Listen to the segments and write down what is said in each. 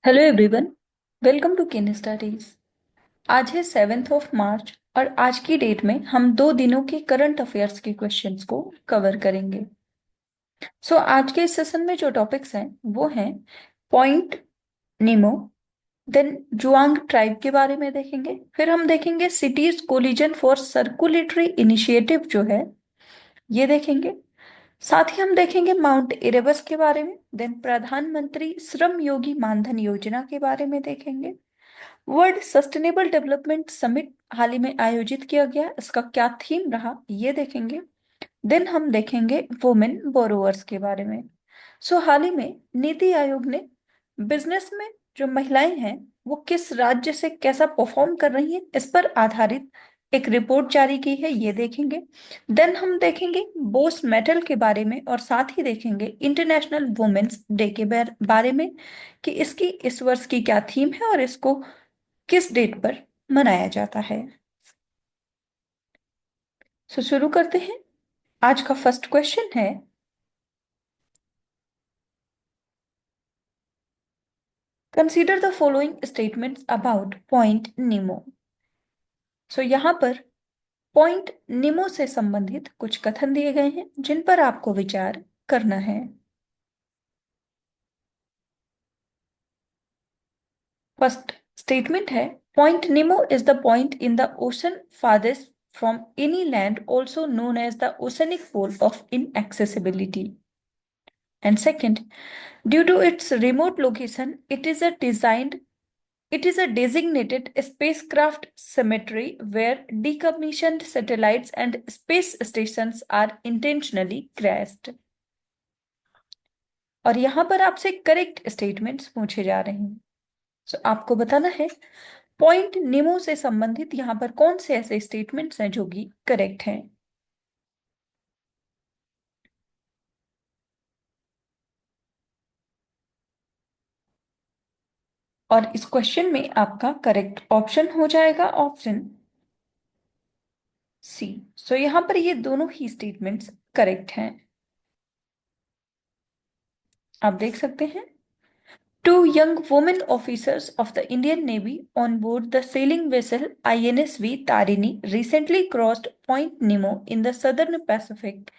Hello everyone. Welcome to Ken studies. आज है 7 मार्च और आज की डेट में हम 2 दिनों के करंट अफेयर्स के क्वेश्चंस को कवर करेंगे। आज के इस सेशन में जो टॉपिक्स हैं वो हैं पॉइंट निमो, देन जुआंग ट्राइब के बारे में देखेंगे, फिर हम देखेंगे cities Coalition for circulatory initiative जो है ये देखेंगे। साथ ही हम देखेंगे माउंट इरेबस के बारे में, देन प्रधानमंत्री श्रम योगी मानधन योजना के बारे में देखेंगे। वर्ल्ड सस्टेनेबल डेवलपमेंट समिट हाल ही में आयोजित किया गया, इसका क्या थीम रहा ये देखेंगे। देन हम देखेंगे वुमेन बोरोवर्स के बारे में। हाल ही में नीति आयोग ने बिजनेस में जो महिलाएं हैं वो किस राज्य से कैसा परफॉर्म कर रही हैं इस पर आधारित एक रिपोर्ट जारी की है, ये देखेंगे। देन हम देखेंगे बोस मेडल के बारे में और साथ ही देखेंगे इंटरनेशनल वुमेन्स डे के बारे में कि इसकी इस वर्ष की क्या थीम है और इसको किस डेट पर मनाया जाता है। शुरू करते हैं। आज का फर्स्ट क्वेश्चन है, consider the following statements about point निमो। यहाँ पर पॉइंट निमो से संबंधित कुछ कथन दिए गए हैं जिन पर आपको विचार करना है। फर्स्ट स्टेटमेंट है, पॉइंट निमो is the point in the ocean farthest from any land, also known as the oceanic pole of inaccessibility. And second, due to its remote location, it is a designated spacecraft cemetery where decommissioned satellites and space stations are intentionally crashed. और यहां पर आपसे correct statements पूछे जा रहे हैं। आपको बताना है पॉइंट निमो से संबंधित यहां पर कौन से ऐसे स्टेटमेंट्स हैं जो कि करेक्ट हैं। और इस क्वेश्चन में आपका करेक्ट ऑप्शन हो जाएगा ऑप्शन सी। यहां पर ये दोनों ही स्टेटमेंट्स करेक्ट हैं। आप देख सकते हैं, two young women officers of the Indian Navy on board the sailing vessel INSV Tarini recently crossed Point Nemo in the southern Pacific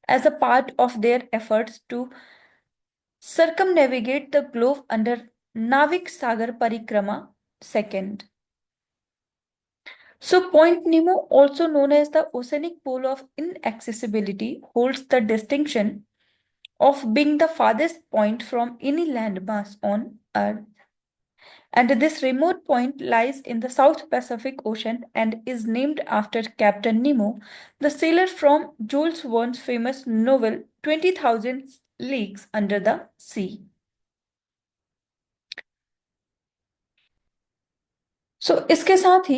as a part of their efforts to circumnavigate the globe under Navik Sagar Parikrama II. Point Nemo, also known as the oceanic pole of inaccessibility, holds the distinction of being the farthest point from any landmass on Earth. And this remote point lies in the South Pacific Ocean and is named after Captain Nemo, the sailor from Jules Verne's famous novel 20,000 Leagues Under the Sea. इसके साथ ही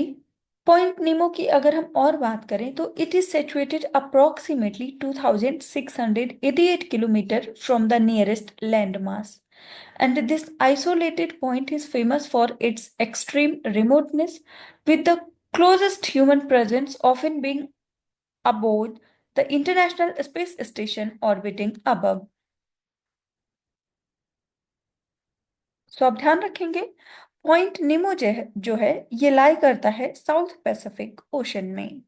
point निमो की अगर हम और बात करें तो it is situated approximately 2688 kilometre from the nearest land mass. And this isolated point is famous for its extreme remoteness, with the closest human presence often being aboard the International Space Station orbiting above. आप ध्यान रखेंगे point निमो जो है ये लाई करता है south Pacific ocean में।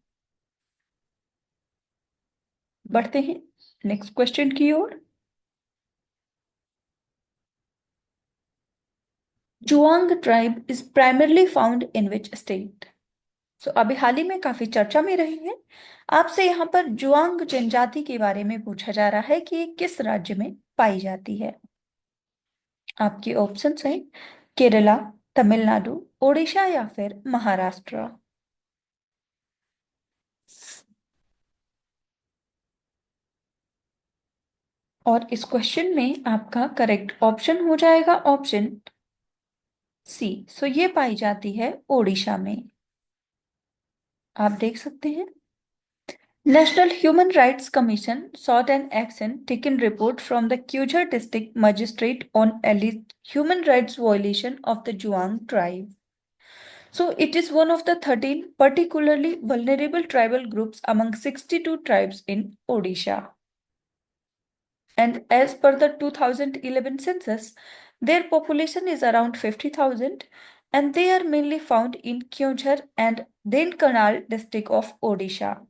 बढ़ते हैं नेक्स्ट क्वेश्चन की ओर। Juang tribe is primarily found in which state. अभी हाल ही में काफी चर्चा में रही है। आपसे यहाँ पर जुआंग जनजाति के बारे में पूछा जा रहा है कि ये किस राज्य में पाई जाती है। आपके ऑप्शंस हैं केरला, तमिलनाडु, ओडिशा या फिर महाराष्ट्र। और इस क्वेश्चन में आपका करेक्ट ऑप्शन हो जाएगा ऑप्शन सी। ये पाई जाती है ओडिशा में। आप देख सकते हैं, National Human Rights Commission sought an action taken report from the Kyujhar district magistrate on alleged human rights violation of the Juang tribe. It is one of the 13 particularly vulnerable tribal groups among 62 tribes in Odisha. And as per the 2011 census, Their population is around 50,000 and they are mainly found in Kyonjhar and Dhenkanal district of Odisha.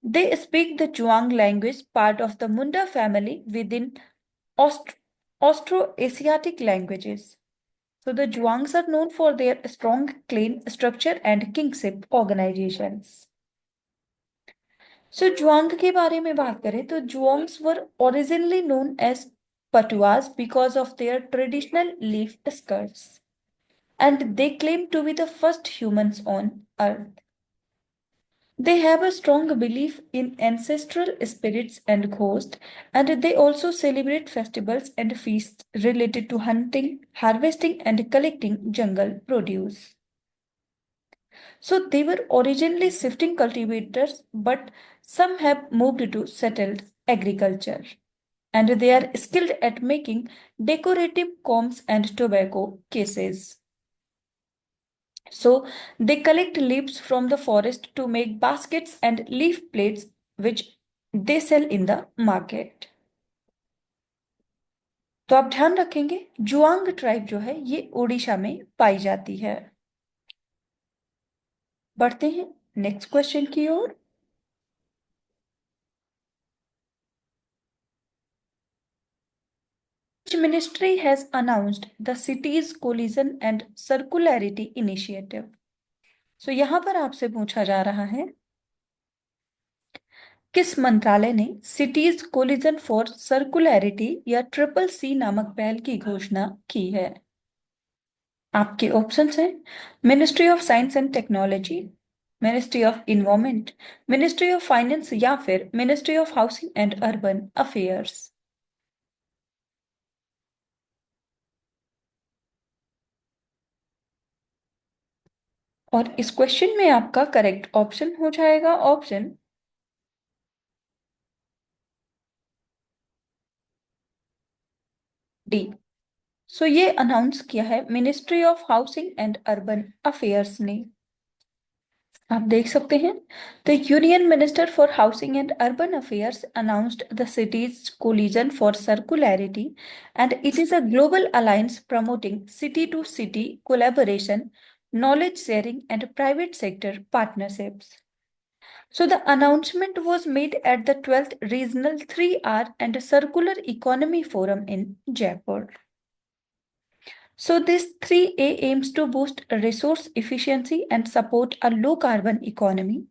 They speak the Zhuang language, part of the Munda family within Aust- Austro-Asiatic languages. So the Zhuangs are known for their strong clan structure and kingship organizations. So Zhuang के बारे में बात करें तो Zhuangs were originally known as Patuas because of their traditional leaf skirts, and they claim to be the first humans on Earth. They have a strong belief in ancestral spirits and ghosts, and they also celebrate festivals and feasts related to hunting, harvesting, and collecting jungle produce. So they were originally shifting cultivators, but some have moved to settled agriculture. And they are skilled at making decorative combs and tobacco cases. So they collect leaves from the forest to make baskets and leaf plates, which they sell in the market. तो आप ध्यान रखेंगे जुआंग tribe जो है ये ओडिशा में पाई जाती है। बढ़ते हैं नेक्स्ट क्वेश्चन की ओर। Which ministry has announced the city's collision and circularity initiative? So यहाँ पर आपसे पूछा जा रहा है किस मंत्रालय ने सिटीज कोलिजन फॉर सर्कुलैरिटी या ट्रिपल सी नामक पहल की घोषणा की है? आपके ऑप्शंस हैं ministry of science and technology, ministry of environment, ministry of finance या फिर ministry of Housing and urban affairs. और इस क्वेश्चन में आपका करेक्ट ऑप्शन हो जाएगा ऑप्शन डी। सो ये अनाउंस किया है Ministry of Housing and urban Affairs ने। आप देख सकते हैं the union minister for housing and urban affairs announced the Cities Coalition for Circularity and it is a global alliance promoting city to city collaboration, knowledge sharing and private sector partnerships. So the announcement was made at the 12th Regional 3R and Circular Economy Forum in Jaipur. So this 3A aims to boost resource efficiency and support a low carbon economy,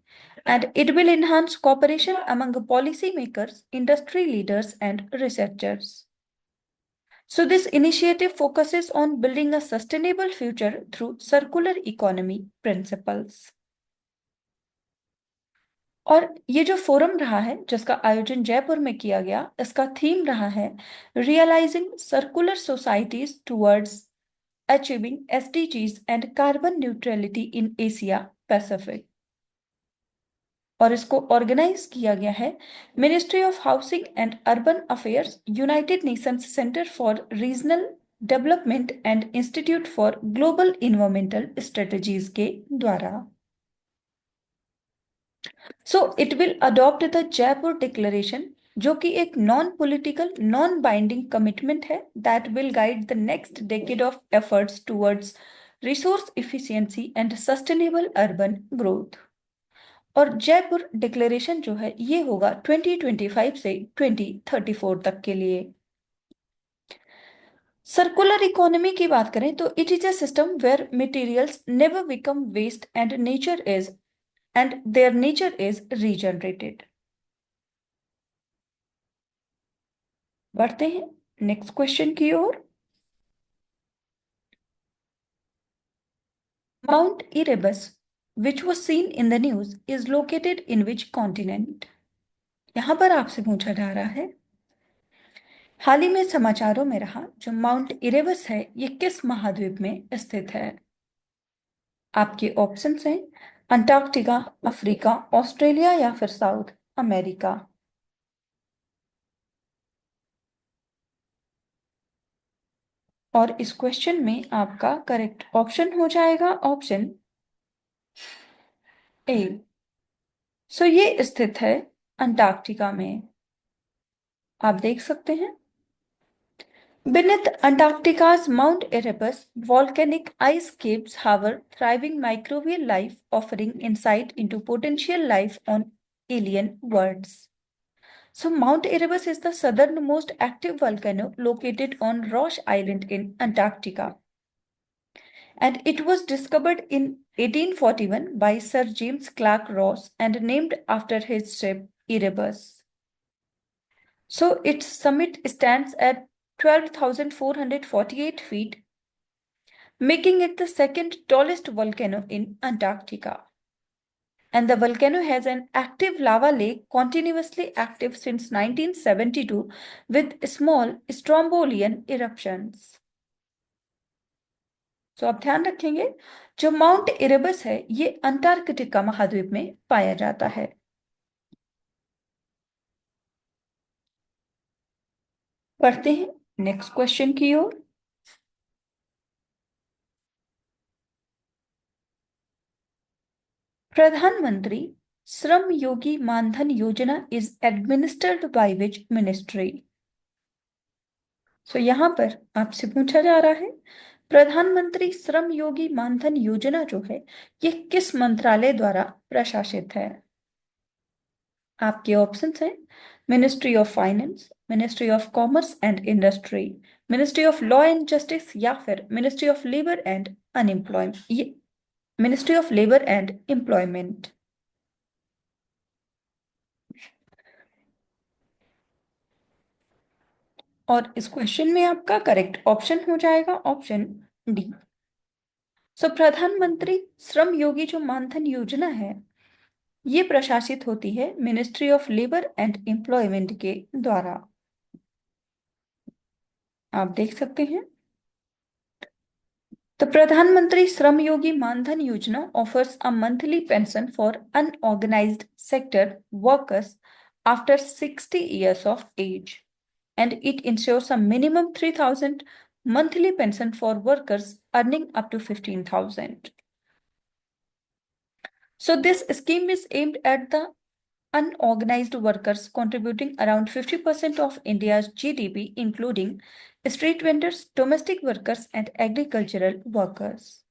and it will enhance cooperation among policymakers, industry leaders and researchers. So this initiative focuses on building a sustainable future through circular economy principles. और ये जो forum रहा है जिसका आयोजन जयपुर में किया गया, इसका थीम रहा है realising circular societies towards achieving SDGs and carbon neutrality in Asia Pacific. और इसको ऑर्गेनाइज किया गया है Ministry of Housing and urban Affairs, United Nations Centre for Regional Development and Institute for Global Environmental Strategies के द्वारा। So it will adopt the Jaipur Declaration, जो कि एक non political non binding commitment है that will guide the next decade of efforts towards resource efficiency and sustainable urban growth. और Jaipur Declaration जो है ये होगा 2025 से 2034 तक के लिए। सर्कुलर इकोनॉमी की बात करें तो it is a system where materials never become waste and their nature is regenerated. बढ़ते हैं नेक्स्ट क्वेश्चन की ओर। Mount Erebus which was seen in the news is located in which continent? यहां पर आपसे पूछा जा रहा है हाल ही में समाचारों में रहा जो माउंट इरेबस है ये किस महाद्वीप में स्थित है? आपके ऑप्शंस हैं अंटार्कटिका, अफ्रीका, ऑस्ट्रेलिया या फिर साउथ अमेरिका। और इस क्वेश्चन में आपका करेक्ट ऑप्शन हो जाएगा ऑप्शन ए। सो ये स्थित है अंटार्कटिका में। आप देख सकते हैं Beneath Antarctica's Mount Erebus, volcanic ice caves hover thriving microbial life, offering insight into potential life on alien worlds. So, Mount Erebus is the southernmost active volcano located on Ross Island in Antarctica, and it was discovered in 1841 by Sir James Clark Ross and named after his ship Erebus. So, its summit stands at 12,448 feet, making it the second tallest volcano in Antarctica. And the volcano has an active lava lake continuously active since 1972 with small strombolian eruptions. तो आप ध्यान रखेंगे, जो mount Erebus है ये Antarctica महाद्वीप में पाया जाता है। पढ़ते हैं नेक्स्ट क्वेश्चन की ओर। प्रधानमंत्री श्रम Yogi Maandhan Yojana is administered by which ministry. So यहां पर आपसे पूछा जा रहा है प्रधानमंत्री श्रम योगी मानधन योजना जो है ये किस मंत्रालय द्वारा प्रशासित है। आपके ऑप्शंस हैं ministry of finance, ministry of commerce and industry, ministry of law and justice या फिर ministry of labour and unemployment, ये ministry of labour and employment. और इस क्वेश्चन में आपका करेक्ट ऑप्शन हो जाएगा ऑप्शन डी। सो प्रधानमंत्री श्रम योगी जो मानधन योजना है ये प्रशासित होती है Ministry of labour and employment के द्वारा। आप देख सकते हैं The Pradhan Mantri Shram Yogi Mandhan Yojana offers a monthly pension for unorganized sector workers after 60 years of age, and it ensures a minimum 3,000 monthly pension for workers earning up to 15,000. So this scheme is aimed at the unorganized workers contributing around 50% of India's GDP, including street vendors, domestic workers, and agricultural workers.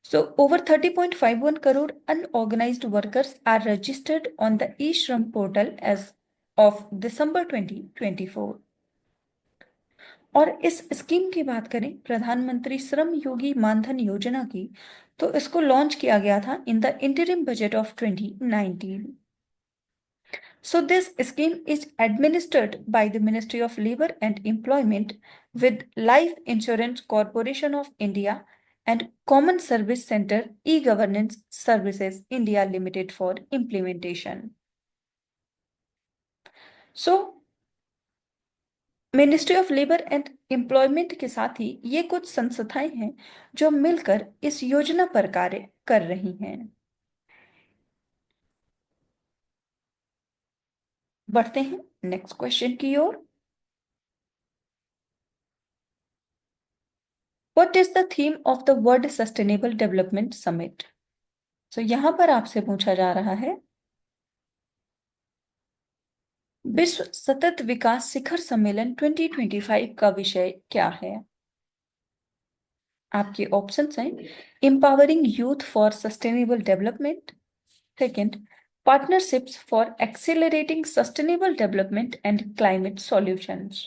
So, over 30.51 crore unorganized workers are registered on the e-Shram portal as of December 2024. और इस scheme की बात करें प्रधानमंत्री श्रम योगी मानधन योजना की, तो इसको लॉन्च किया गया था in the interim budget of 2019. So this scheme is administered by the Ministry of Labor and Employment with Life Insurance Corporation of India and Common Service Center E-Governance Services India Limited for implementation. So ministry of labour and employment के साथ ही ये कुछ संस्थाएं हैं जो मिलकर इस योजना पर कार्य कर रही हैं। बढ़ते हैं नेक्स्ट क्वेश्चन की ओर। What is the theme of the World Sustainable Development Summit? तो यहां पर आपसे पूछा जा रहा है विश्व सतत विकास शिखर सम्मेलन 2025 का विषय क्या है। आपके ऑप्शंस हैं empowering youth for sustainable development, second partnerships for accelerating sustainable development and climate solutions,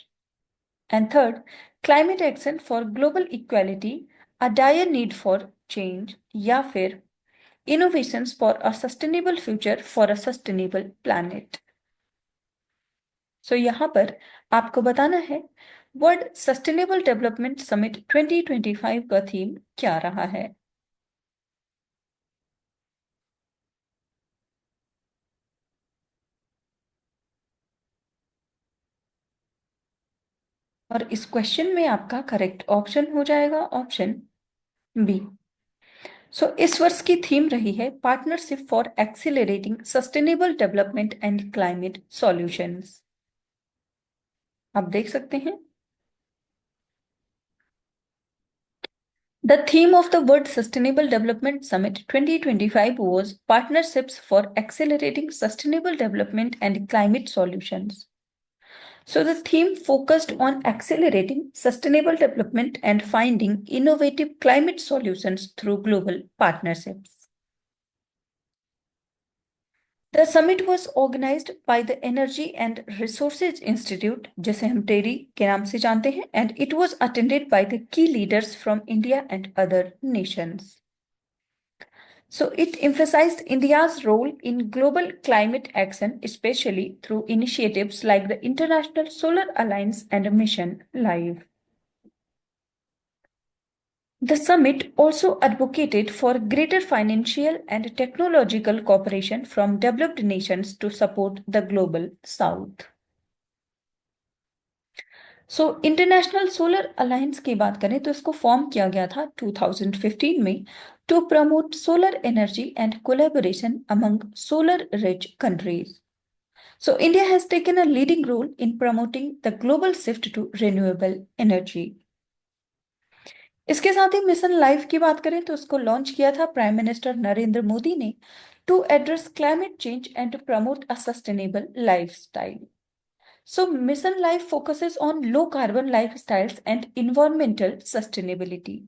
and third climate action for global equality a dire need for change, या फिर innovations for a sustainable future for a sustainable planet. So यहां पर आपको बताना है world sustainable development summit 2025 का theme क्या रहा है। और इस क्वेश्चन में आपका करेक्ट ऑप्शन हो जाएगा ऑप्शन बी। सो इस वर्ष की थीम रही है partnership for accelerating sustainable development and climate solutions. आप देख सकते हैं The theme of the World Sustainable Development Summit 2025 was Partnerships for Accelerating Sustainable Development and Climate Solutions. So the theme focused on accelerating sustainable development and finding innovative climate solutions through global partnerships. The summit was organized by the Energy and Resources Institute, जिसे हम टेरी के नाम से जानते हैं, and it was attended by the key leaders from India and other nations. So it emphasized India's role in global climate action, especially through initiatives like the International Solar Alliance and Mission Life. The summit also advocated for greater financial and technological cooperation from developed nations to support the global south. International solar alliance की बात करें तो इसको form किया गया था 2015 में to promote solar energy and collaboration among solar rich countries. So India has taken a leading role in promoting the global shift to renewable energy. इसके साथ ही मिशन लाइफ की बात करें तो उसको लॉन्च किया था प्राइम मिनिस्टर नरेंद्र मोदी ने to address climate change and to promote a sustainable lifestyle. So mission life focuses on low carbon lifestyles and environmental sustainability.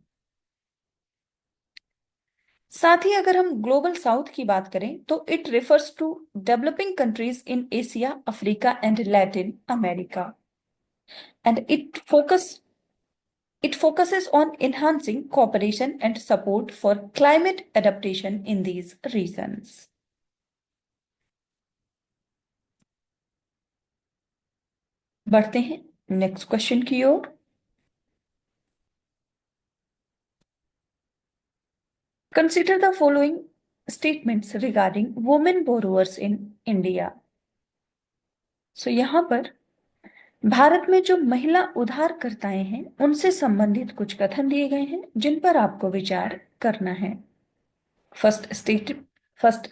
साथ ही अगर हम ग्लोबल साउथ की बात करें तो it refers to developing countries in Asia, Africa and Latin America, and It focuses on enhancing cooperation and support for climate adaptation in these regions. बढ़ते हैं नेक्स्ट क्वेश्चन की ओर. Consider the following statements regarding women borrowers in India. So यहाँ पर भारत में जो महिला उधारकर्ताएं हैं उनसे संबंधित कुछ कथन दिए गए हैं जिन पर आपको विचार करना है. फर्स्ट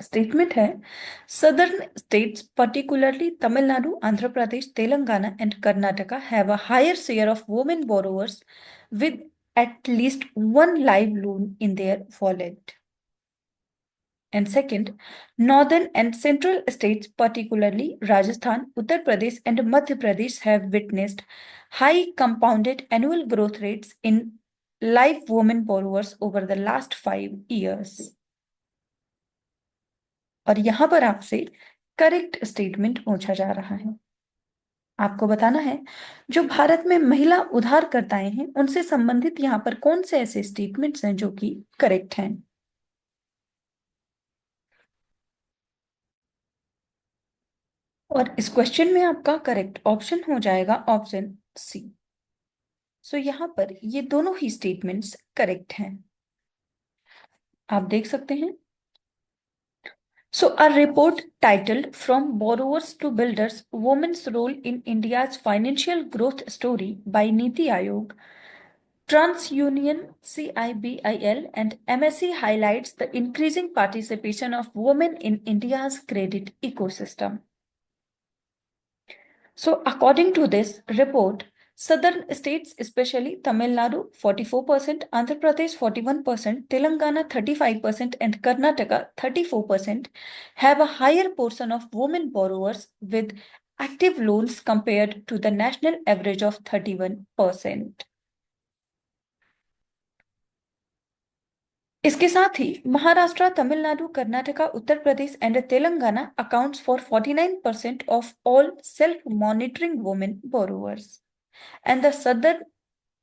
स्टेटमेंट है, southern states particularly Tamil Nadu, Andhra Pradesh, Telangana and Karnataka have a higher share of women borrowers with at least one live loan in their wallet. And second, northern and central states, particularly Rajasthan, Uttar Pradesh, and Madhya Pradesh, have witnessed high compounded annual growth rates in live women borrowers over the last 5 years. और यहां पर आपसे correct statement पूछा जा रहा है. आपको बताना है जो भारत में महिला उधारकर्ताएं हैं उनसे संबंधित यहां पर कौन से ऐसे स्टेटमेंट्स हैं जो कि करेक्ट हैं. और इस क्वेश्चन में आपका करेक्ट ऑप्शन हो जाएगा ऑप्शन सी. सो यहां पर ये दोनों ही स्टेटमेंट्स करेक्ट हैं. आप देख सकते हैं. So, a report titled From Borrowers to Builders, Women's Role in India's Financial Growth Story by Niti Aayog, TransUnion, CIBIL, and MSC highlights the increasing participation of women in India's credit ecosystem. So, according to this report, southern states, especially Tamil Nadu 44%, Andhra Pradesh 41%, Telangana 35%, and Karnataka 34% have a higher portion of women borrowers with active loans compared to the national average of 31%. इसके साथ ही Maharashtra, Tamil Nadu, Karnataka, Uttar Pradesh and Telangana accounts for 49% of all self-monitoring women borrowers. And the southern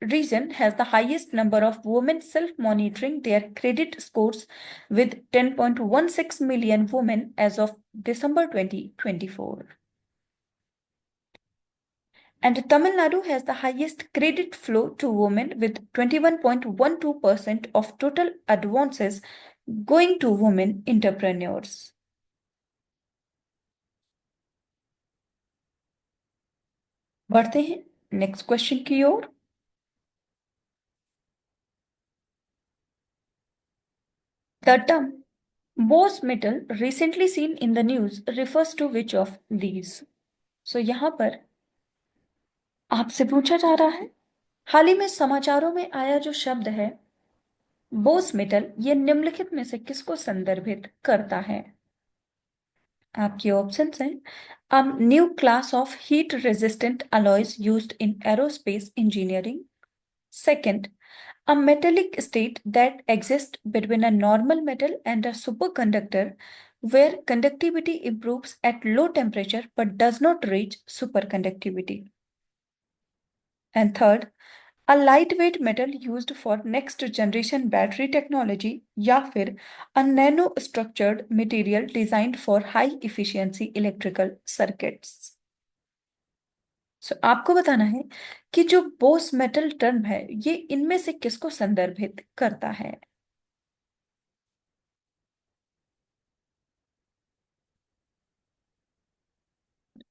region has the highest number of women self-monitoring their credit scores with 10.16 million women as of December 2024. And Tamil Nadu has the highest credit flow to women with 21.12% of total advances going to women entrepreneurs. बढ़ते हैं next question की ओर. The term Bose metal recently seen in the news refers to which of these? So यहाँ पर आपसे पूछा जा रहा है हाल ही में समाचारों में आया जो शब्द है बोस मेटल, ये निम्नलिखित में से किसको संदर्भित करता है. आपके ऑप्शंस हैं A new class of heat resistant alloys used in aerospace engineering. Second, a metallic state that exists between a normal metal and a superconductor where conductivity improves at low temperature but does not reach superconductivity. And third, a lightweight metal used for next generation battery technology या फिर a nano structured material designed for high efficiency electrical circuits. आपको बताना है कि जो Bose metal term है ये इनमें से किसको संदर्भित करता है।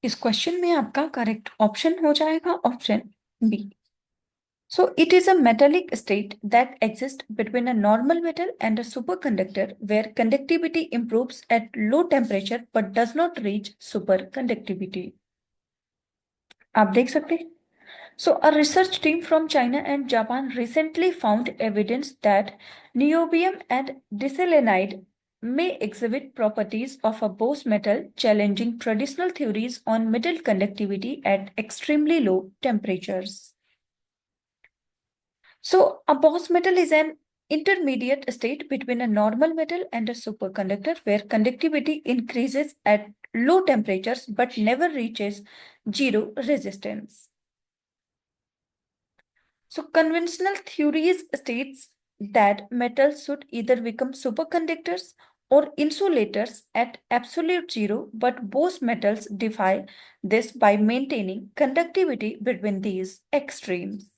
इस क्वेश्चन में आपका करेक्ट ऑप्शन हो जाएगा option B. So it is a metallic state that exists between a normal metal and a superconductor where conductivity improves at low temperature but does not reach superconductivity. आप देख सकते हैं। So a research team from China and Japan recently found evidence that niobium and diselenide may exhibit properties of a Bose metal, challenging traditional theories on metal conductivity at extremely low temperatures. So a Bose metal is an intermediate state between a normal metal and a superconductor where conductivity increases at low temperatures but never reaches zero resistance. So conventional theories states that metals should either become superconductors or insulators at absolute zero, but Bose metals defy this by maintaining conductivity between these extremes.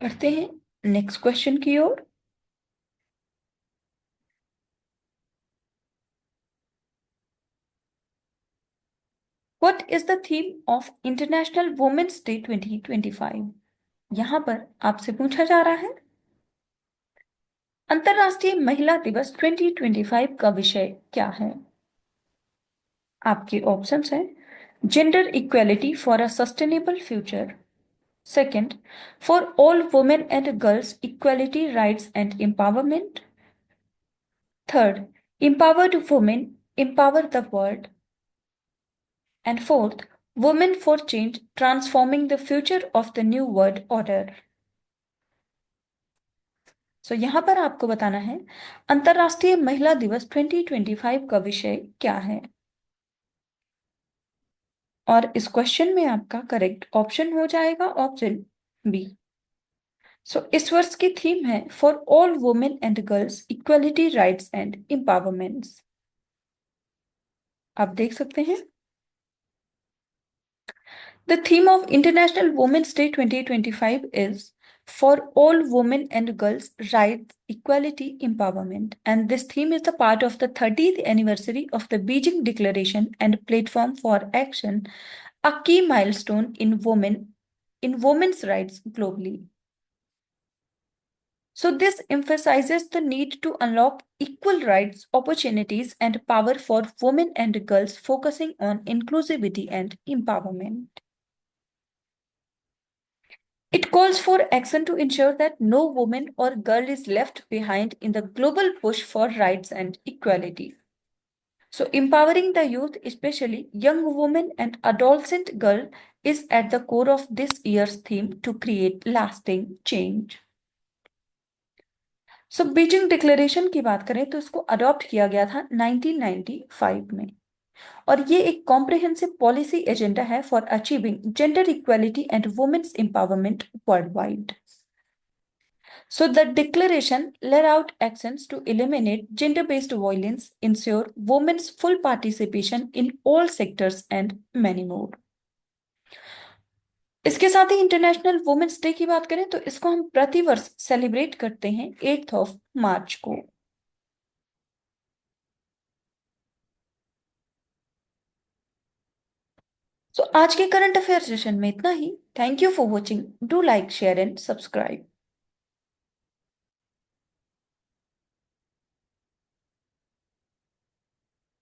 बढ़ते हैं next question की ओर। What is the theme of International Women's Day 2025? यहाँ पर आपसे पूछा जा रहा है अंतरराष्ट्रीय महिला दिवस 2025 का विषय क्या है। आपके ऑप्शंस हैं gender equality for a sustainable future, second for all women and girls equality rights and empowerment, third empowered women empower the world, and fourth women for change transforming the future of the new world order. यहाँ पर आपको बताना है अंतरराष्ट्रीय महिला दिवस 2025 का विषय क्या है और इस क्वेश्चन में आपका करेक्ट ऑप्शन हो जाएगा ऑप्शन बी। इस वर्ष की थीम है for all women and girls equality rights and empowerments. आप देख सकते हैं the theme of International Women's Day 2025 is for all women and girls rights equality empowerment, and this theme is the part of the 30th anniversary of the Beijing Declaration and Platform for Action, a key milestone in women's rights globally. So this emphasizes the need to unlock equal rights, opportunities, and power for women and girls, focusing on inclusivity and empowerment. It calls for action to ensure that no woman or girl is left behind in the global push for rights and equality. So empowering the youth, especially young women and adolescent girl, is at the core of this year's theme to create lasting change. Beijing declaration की बात करें तो इसको adopt किया गया था 1995 में और ये एक कॉम्प्रिहेंसिव पॉलिसी एजेंडा है for achieving gender equality and women's empowerment worldwide. So the declaration laid out actions to eliminate gender-based violence, ensure women's full participation in all sectors and many more. इसके साथ ही international Women's day की बात करें तो इसको हम प्रतिवर्ष celebrate करते हैं 8th ऑफ मार्च को। आज के करंट अफेयर सेशन में इतना ही। Thank you for watching. Do like share and subscribe.